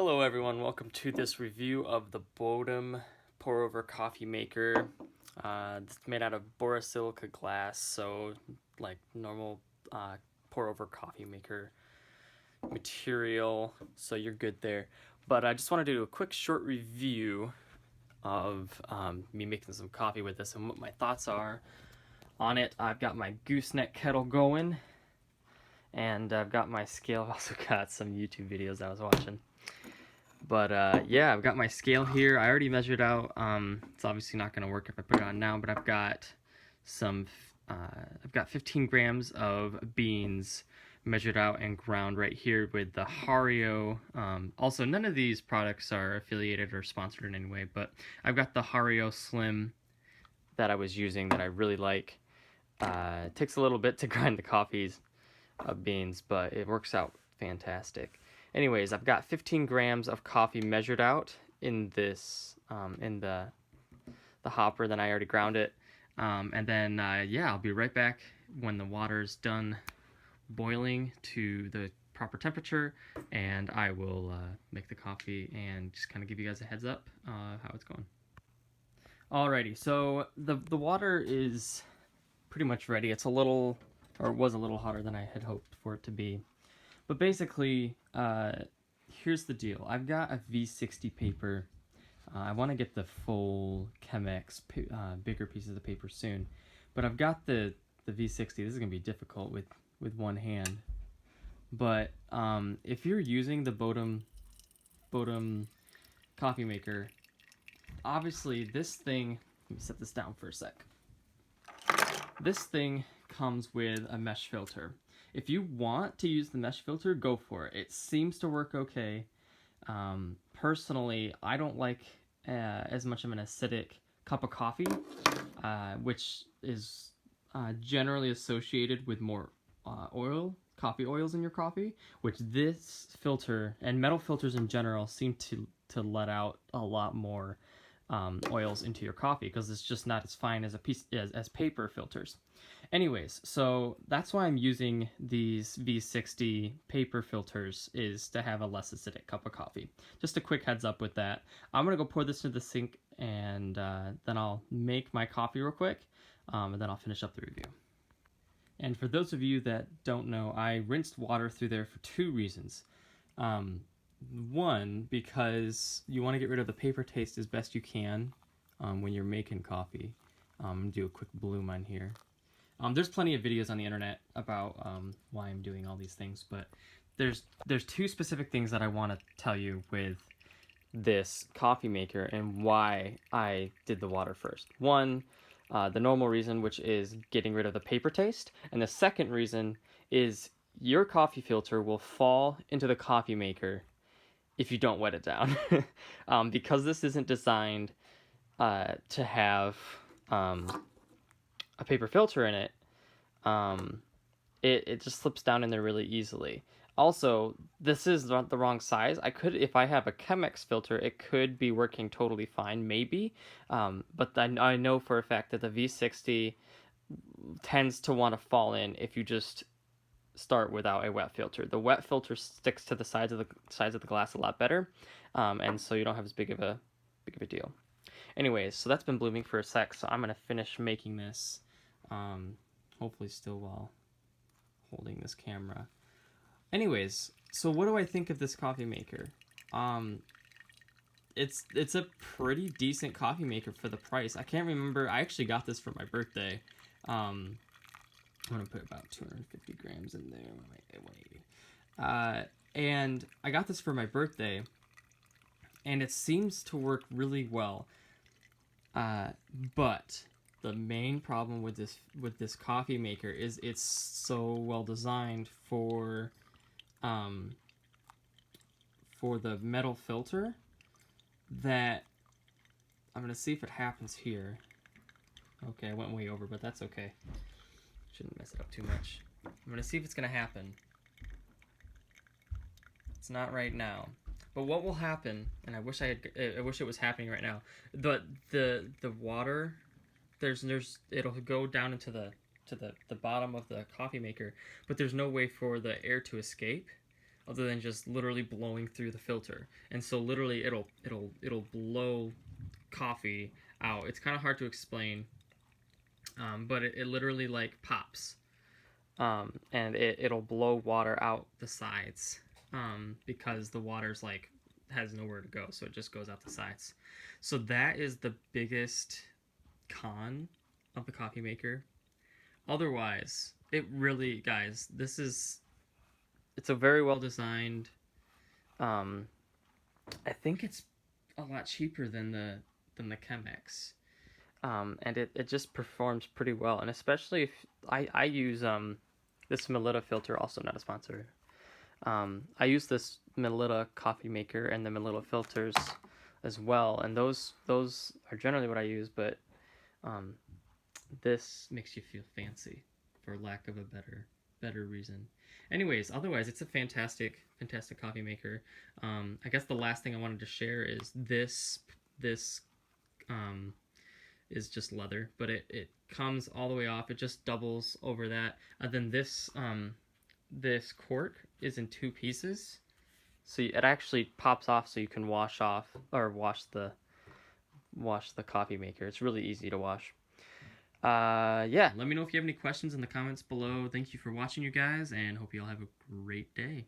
Hello everyone, welcome to this review of the Bodum pour over coffee maker. It's made out of borosilicate glass, so like normal pour over coffee maker material, so you're good there. But I just want to do a quick short review of me making some coffee with this and what my thoughts are on it. I've got my gooseneck kettle going, and I've got my scale. I've also got some YouTube videos I was watching. But yeah, I've got my scale here. I already measured out. It's obviously not going to work if I put it on now, but I've got I've got 15 grams of beans measured out and ground right here with the Hario. Also, none of these products are affiliated or sponsored in any way, but I've got the Hario Slim that I was using that I really like. It takes a little bit to grind the coffees of beans, but it works out fantastic. Anyways, I've got 15 grams of coffee measured out in this, in the hopper. Then I already ground it. And then, yeah, I'll be right back when the water's done boiling to the proper temperature, and I will make the coffee and just kind of give you guys a heads up how it's going. Alrighty, so the water is pretty much ready. It's a little, or it was a little hotter than I had hoped for it to be. But basically, here's the deal. I've got a V60 paper. I want to get the full Chemex bigger pieces of paper soon. But I've got the V60. This is going to be difficult with one hand. But if you're using the Bodum coffee maker, obviously this thing, let me set this down for a sec. This thing comes with a mesh filter. If you want to use the mesh filter, go for it. It seems to work okay. Personally, I don't like as much of an acidic cup of coffee, which is generally associated with more coffee oils in your coffee, which this filter, and metal filters in general, seem to let out a lot more oils into your coffee because it's just not as fine as as paper filters. Anyways, so that's why I'm using these V60 paper filters, is to have a less acidic cup of coffee. Just a quick heads up with that. I'm gonna go pour this into the sink, and then I'll make my coffee real quick, and then I'll finish up the review. And for those of you that don't know, I rinsed water through there for two reasons. One, because you want to get rid of the paper taste as best you can when you're making coffee. I'm going to do a quick bloom on here. There's plenty of videos on the internet about why I'm doing all these things, but there's two specific things that I want to tell you with this coffee maker and why I did the water first. One, the normal reason, which is getting rid of the paper taste, and the second reason is your coffee filter will fall into the coffee maker if you don't wet it down. Because this isn't designed to have a paper filter in it, it just slips down in there really easily. Also, this is the wrong size. If I have a Chemex filter, it could be working totally fine, maybe. But I know for a fact that the V60 tends to want to fall in if you just start without a wet filter. The wet filter sticks to the sides of the glass a lot better, and so you don't have as big of a deal. Anyways, so that's been blooming for a sec, so I'm gonna finish making this, hopefully still while holding this camera. Anyways, so what do I think of this coffee maker? It's a pretty decent coffee maker for the price. I can't remember. I actually got this for my birthday. I'm gonna put about 250 grams in there. 180. And I got this for my birthday, and it seems to work really well. But the main problem with this coffee maker is it's so well designed for the metal filter that I'm gonna see if it happens here. Okay, I went way over, but that's okay. Shouldn't mess it up too much. I'm gonna see if it's gonna happen. It's not right now, but what will happen? And I wish it was happening right now. But the water, it'll go down into the bottom of the coffee maker, but there's no way for the air to escape. other than just literally blowing through the filter. And so literally it'll blow coffee out. It's kind of hard to explain, but it literally like pops, and it'll blow water out the sides, because the water's like has nowhere to go, so it just goes out the sides. So that is the biggest con of the coffee maker. Otherwise, it really, guys, it's a very well designed. Um, I think it's a lot cheaper than the Chemex, and it just performs pretty well. And especially if I use this Melita filter, also not a sponsor. I use this Melita coffee maker and the Melita filters as well, and those are generally what I use. But this makes you feel fancy, for lack of a better reason. Anyways, otherwise it's a fantastic coffee maker. I guess the last thing I wanted to share is this is just leather, but it comes all the way off. It just doubles over that. And then this cork is in two pieces, so it actually pops off, so you can wash the coffee maker. It's really easy to wash. Yeah, let me know if you have any questions in the comments below. Thank you for watching, you guys, and hope you all have a great day.